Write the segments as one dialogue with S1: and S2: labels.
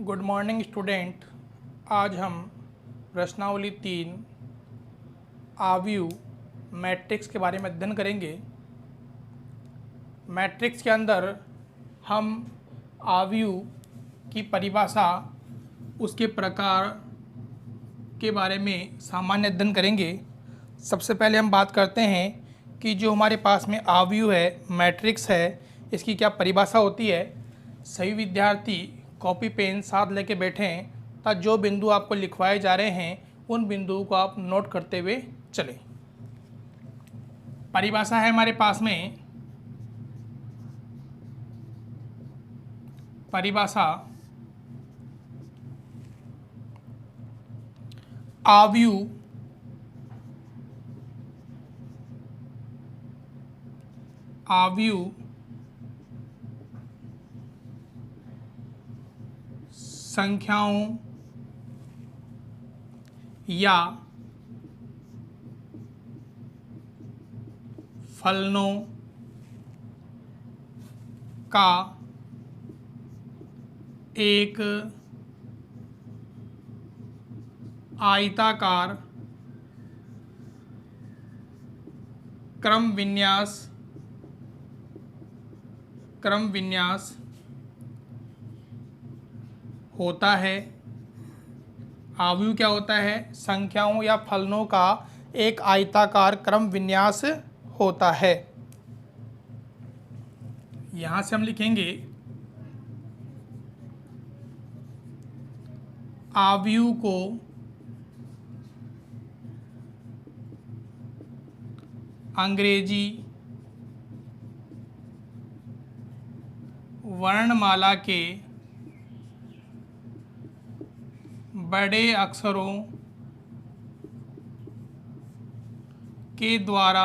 S1: Good morning student. आज हम प्रश्नावली 3 आव्यूह मैट्रिक्स के बारे में अध्ययन करेंगे। मैट्रिक्स के अंदर हम आव्यूह की परिभाषा, उसके प्रकार के बारे में सामान्य अध्ययन करेंगे। सबसे पहले हम बात करते हैं कि जो हमारे पास में आव्यूह है, मैट्रिक्स है, इसकी क्या परिभाषा होती है। सभी विद्यार्थी कॉपी पेन साथ लेके बैठे हैं तथा जो बिंदु आपको लिखवाए जा रहे हैं उन बिंदुओं को आप नोट करते हुए चलें। परिभाषा है हमारे पास में, परिभाषा आव्यूह संख्याओं या फलनों का एक आयताकार क्रम विन्यास होता है। आव्यूह क्या होता है? संख्याओं या फलनों का एक आयताकार क्रम विन्यास होता है। यहां से हम लिखेंगे आव्यूह को अंग्रेजी वर्णमाला के बड़े अक्षरों के द्वारा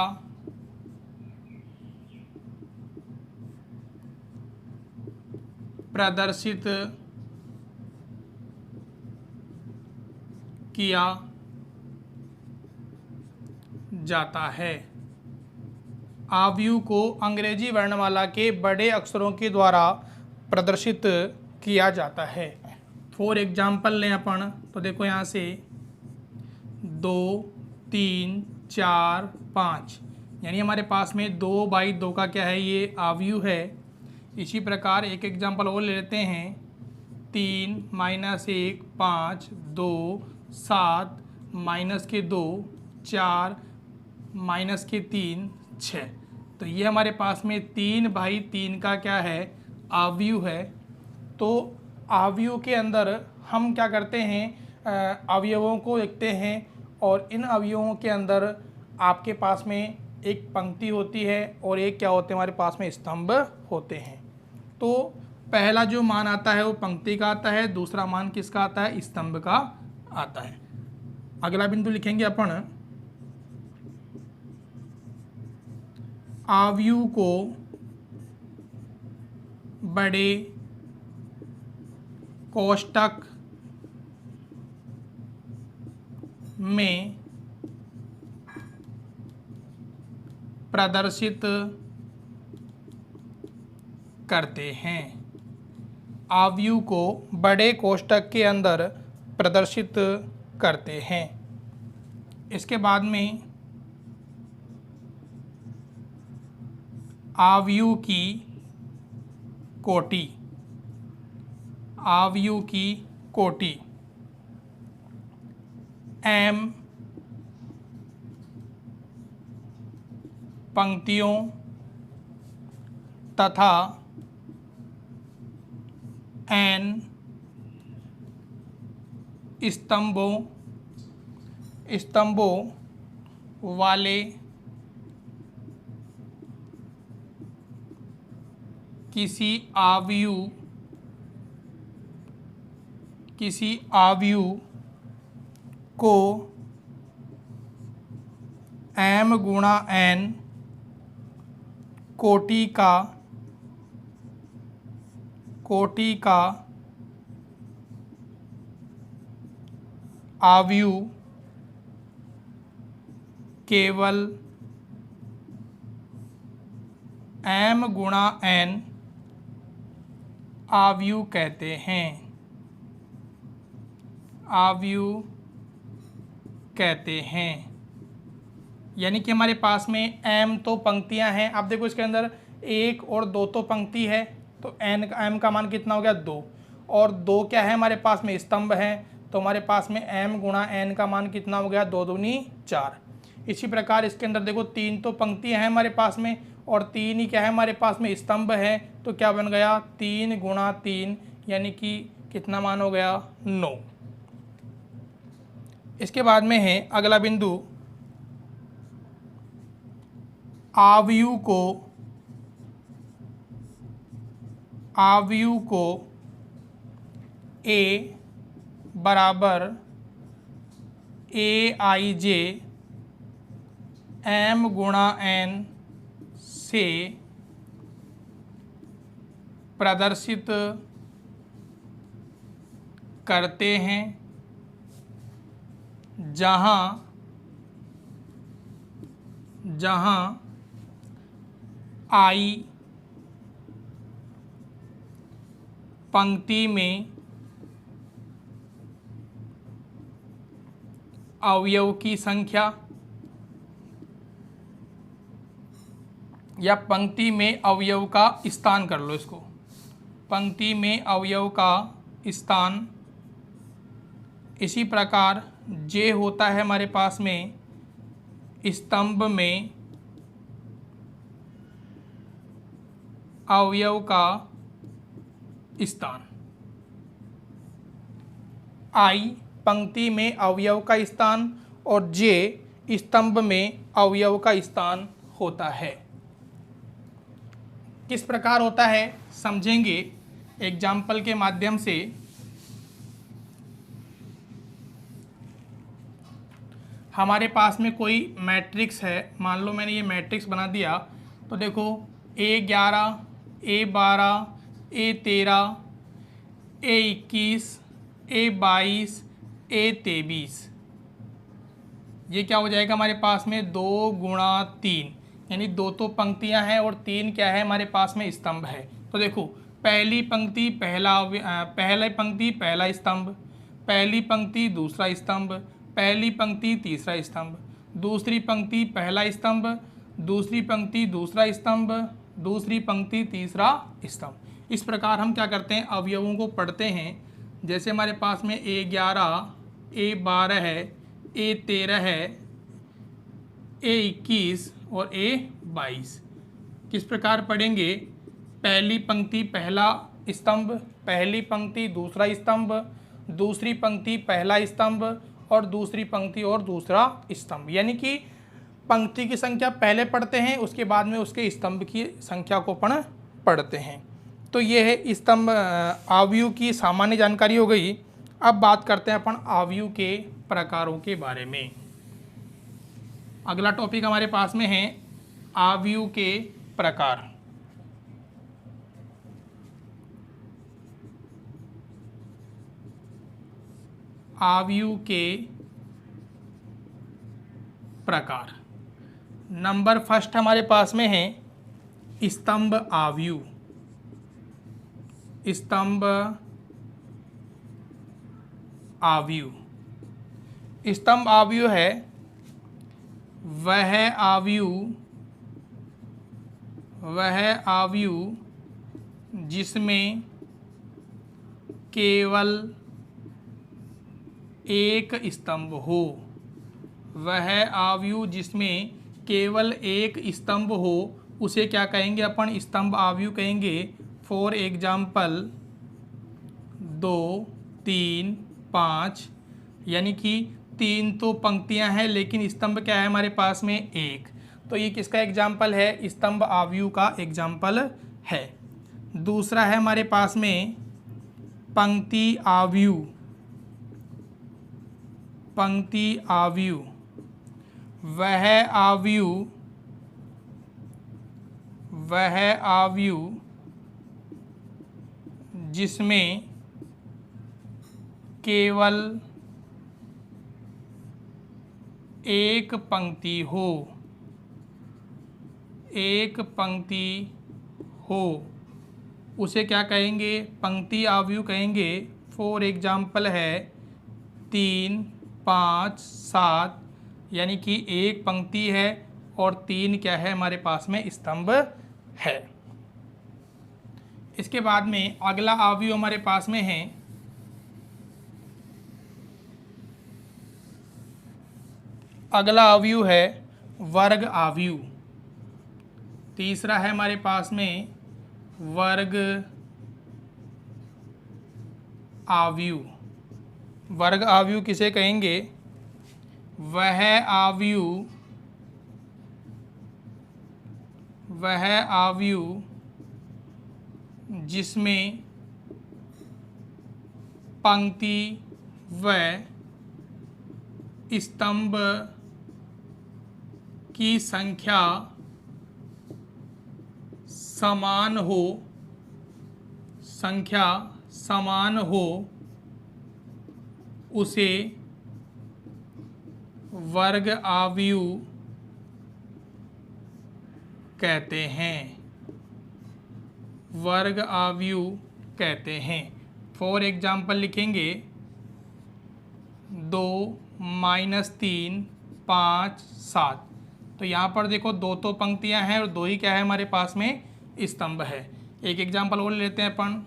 S1: प्रदर्शित किया जाता है। आव्यूह को अंग्रेजी वर्णमाला के बड़े अक्षरों के द्वारा प्रदर्शित किया जाता है। फॉर एग्जाम्पल लें अपन तो देखो यहाँ से 2, 3, 4, 5, यानी हमारे पास में 2/2 का क्या है, ये आव्यूह है। इसी प्रकार एक एग्जाम्पल और ले लेते हैं, 3 - 1 5, 2 7 -2 4 -3 6। तो ये हमारे पास में 3/3 का क्या है, आव्यूह है। तो आव्यूह के अंदर हम क्या करते हैं, अवयवों को लिखते हैं और इन अवयवों के अंदर आपके पास में एक पंक्ति होती है और एक क्या होते हैं, हमारे पास में स्तंभ होते हैं। तो पहला जो मान आता है वो पंक्ति का आता है, दूसरा मान किसका आता है, स्तंभ का आता है। अगला बिंदु लिखेंगे अपन, आव्यूह को बड़े कोष्ठक में प्रदर्शित करते हैं। आव्यूह को बड़े कोष्ठक के अंदर प्रदर्शित करते हैं। इसके बाद में आव्यूह की कोटि, आव्यूह की कोटि m पंक्तियों तथा n स्तंभों वाले किसी आव्यूह को m × n कोटि का आव्यूह केवल m × n आव्यूह कहते हैं। आव्यूह कहते हैं। यानी कि हमारे पास में m तो पंक्तियां हैं। आप देखो इसके अंदर 1 और 2 तो पंक्ति है, तो m का मान कितना हो गया 2, और 2 क्या है हमारे पास में स्तंभ हैं, तो हमारे पास में m गुणा n का मान कितना हो गया 2 दूनी 4। इसी प्रकार इसके अंदर देखो 3 तो पंक्तियां हैं हमारे पास में, और 3 ही क्या है हमारे पास में स्तंभ है, तो क्या बन गया 3 गुणा 3, यानी कि कितना मान हो गया 9। इसके बाद में है अगला बिंदु, आव्यूह को A बराबर AIJ m गुणा n से प्रदर्शित करते हैं, जहाँ I पंक्ति में अवयव की संख्या, या पंक्ति में अवयव का स्थान कर लो इसको, पंक्ति में अवयव का स्थान। इसी प्रकार J होता है हमारे पास में स्तंभ में अवयव का स्थान। I पंक्ति में अवयव का स्थान और J स्तंभ में अवयव का स्थान होता है। किस प्रकार होता है समझेंगे एग्जाम्पल के माध्यम से। हमारे पास में कोई मैट्रिक्स है, मान लो मैंने ये मैट्रिक्स बना दिया, तो देखो A11 A12 A13 A21 A22 A23, ये क्या हो जाएगा हमारे पास में 2 गुणा 3, यानी 2 तो पंक्तियां हैं और 3 क्या है हमारे पास में स्तंभ है। तो देखो पहली पंक्ति पहला स्तंभ, पहली पंक्ति दूसरा स्तंभ, पहली पंक्ति तीसरा स्तंभ, दूसरी पंक्ति पहला स्तंभ, दूसरी पंक्ति दूसरा स्तंभ, दूसरी पंक्ति तीसरा स्तंभ। इस प्रकार हम क्या करते हैं अवयवों को पढ़ते हैं। जैसे हमारे पास में A11 A12 है, A13 है, A21 और A22। किस प्रकार पढ़ेंगे, पहली पंक्ति पहला स्तंभ, पहली पंक्ति दूसरा स्तंभ, दूसरी पंक्ति पहला स्तंभ और दूसरी पंक्ति और दूसरा स्तंभ। यानी कि पंक्ति की संख्या पहले पढ़ते हैं, उसके बाद में उसके स्तंभ की संख्या को पढ़ते हैं। तो ये है स्तंभ आव्यूह की सामान्य जानकारी हो गई। अब बात करते हैं अपन आव्यूह के प्रकारों के बारे में। अगला टॉपिक हमारे पास में है आव्यूह के प्रकार। आव्यूह के प्रकार। नंबर फर्स्ट हमारे पास में है स्तंभ आव्यूह। स्तंभ आव्यूह, स्तंभ आव्यूह है वह आव्यूह जिसमें केवल एक स्तंभ हो। वह आव्यूह जिसमें केवल एक स्तंभ हो उसे क्या कहेंगे अपन, स्तंभ आव्यूह कहेंगे। फॉर एग्जाम्पल 2 3 5, यानी कि 3 तो पंक्तियां हैं लेकिन स्तंभ क्या है हमारे पास में 1। तो ये किसका एग्जाम्पल है, स्तंभ आव्यूह का एग्जाम्पल है। दूसरा है हमारे पास में पंक्ति आव्यूह। पंक्ति आव्यूह वह आव्यूह जिसमें केवल एक पंक्ति हो। एक पंक्ति हो उसे क्या कहेंगे, पंक्ति आव्यूह कहेंगे। फॉर एग्जाम्पल है 3, 5, 7, यानी कि एक पंक्ति है और 3 क्या है हमारे पास में स्तंभ है। इसके बाद में अगला अवयव हमारे पास में है अगला अवयव है वर्ग अवयव। तीसरा है हमारे पास में वर्ग अवयव। वर्ग अवयव किसे कहेंगे? वह अवयव जिसमें पंक्ति व स्तंभ की संख्या समान हो उसे वर्ग अवयव कहते हैं। वर्ग अवयव कहते हैं। फॉर एग्जाम्पल लिखेंगे 2, -3, 5, 7। तो यहाँ पर देखो 2 तो पंक्तियाँ हैं और 2 ही क्या है हमारे पास में स्तंभ है। एक एग्जाम्पल और लेते हैं अपन।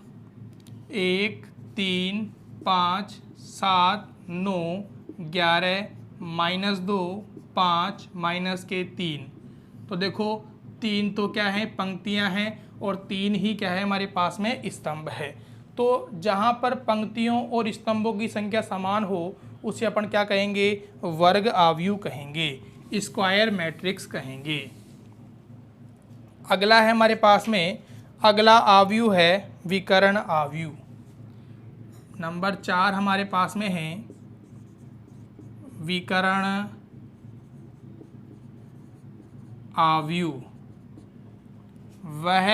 S1: 1, 3, 5, 7, 9, 11, -2, 5, -3। तो देखो 3 तो क्या है पंक्तियाँ हैं और 3 ही क्या है हमारे पास में स्तंभ है। तो जहाँ पर पंक्तियों और स्तंभों की संख्या समान हो उसे अपन क्या कहेंगे? वर्ग अवयव कहेंगे, स्क्वायर मैट्रिक्स कहेंगे। अगला है हमारे पास में अगला अवयव है विकर्ण अवयव। नंबर 4 हमारे पास में है विकर्ण अवयव। वह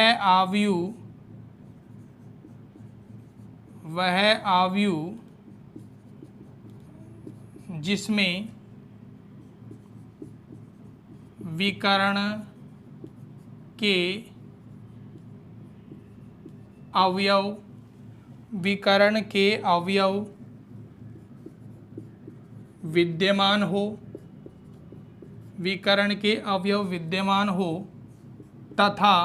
S1: अवयव जिसमें विकर्ण के अवयव विद्यमान हो तथा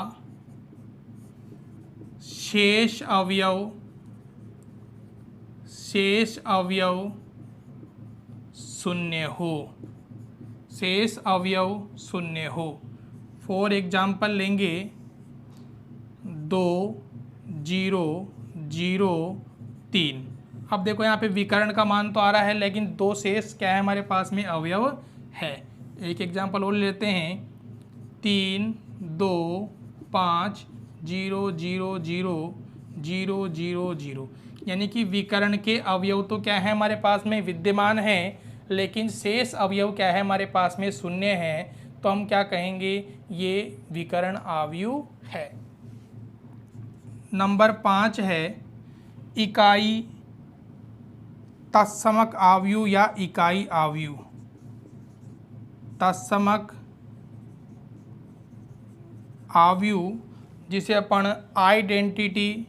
S1: शेष अवयव शून्य हो। फॉर एग्जाम्पल लेंगे 2, 0, 0, 3। अब देखो यहाँ पे विकर्ण का मान तो आ रहा है लेकिन 2 शेष क्या है हमारे पास में अवयव है। एक एग्जाम्पल और लेते हैं 3, 2, 5, 0, 0, 0, 0, 0, 0। यानी कि विकर्ण के अवयव तो क्या है हमारे पास में विद्यमान है लेकिन शेष अवयव क्या है हमारे पास में शून्य है। तो हम क्या कहेंगे? ये विकर्ण अवयव है। नंबर 5 है इकाई तत्समक अवयव या इकाई अवयव। तत्समक अवयव जिसे अपन आइडेंटिटी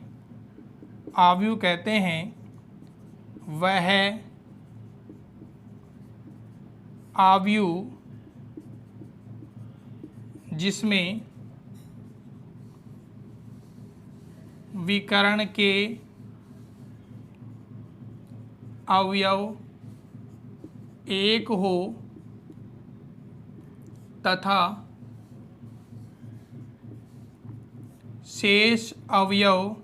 S1: अवयव कहते हैं, वह अवयव जिसमें विकर्ण के अवयव एक हो तथा शेष अवयव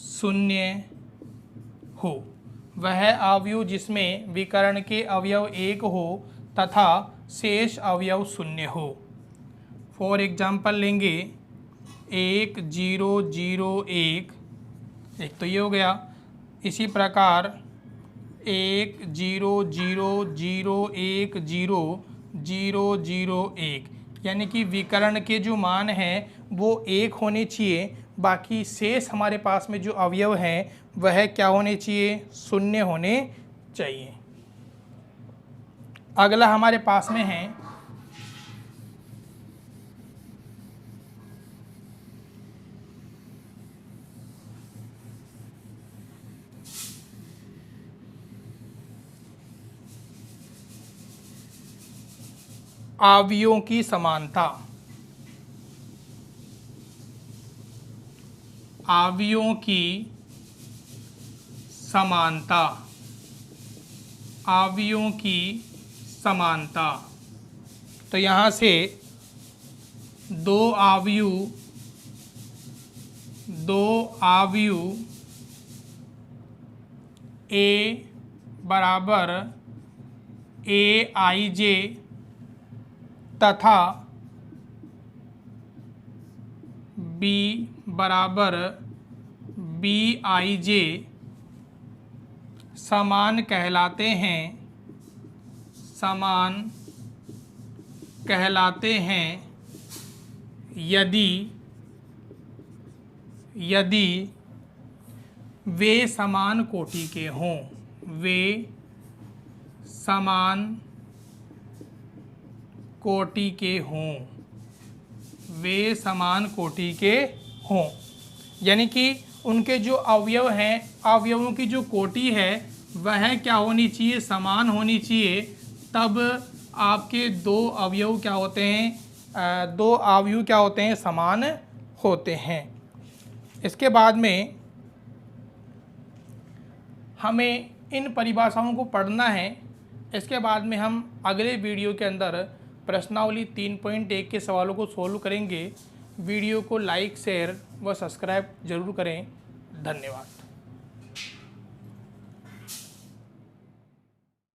S1: शून्य हो। वह अवयव जिसमें विकर्ण के अवयव एक हो तथा शेष अवयव शून्य हो। फॉर एग्जाम्पल लेंगे 1, 0, 0, 1। एक तो ये हो गया। इसी प्रकार 1, 0, 0, 0, 1, 0, 0, 0, 1। यानी कि विकर्ण के जो मान हैं वो 1 होने चाहिए, बाकी शेष हमारे पास में जो अवयव हैं वह क्या होने चाहिए? शून्य होने चाहिए। अगला हमारे पास में है अवयवों की समानता, अवयवों की समानता, अवयवों की समानता। तो यहाँ से दो अवयव ए बराबर AIJ तथा B बराबर BIJ समान कहलाते हैं, समान कहलाते हैं यदि वे समान कोटि के हों, वे समान कोटि के हों, वे समान कोटि के हों। यानी कि उनके जो अवयव हैं, अवयवों की जो कोटि है वह क्या होनी चाहिए, समान होनी चाहिए। तब आपके दो अवयव क्या होते हैं, दो अवयव क्या होते हैं, समान होते हैं। इसके बाद में हमें इन परिभाषाओं को पढ़ना है। इसके बाद में हम अगले वीडियो के अंदर प्रश्नावली 3.1 के सवालों को सोल्व करेंगे। वीडियो को लाइक, शेयर व सब्सक्राइब जरूर करें। धन्यवाद।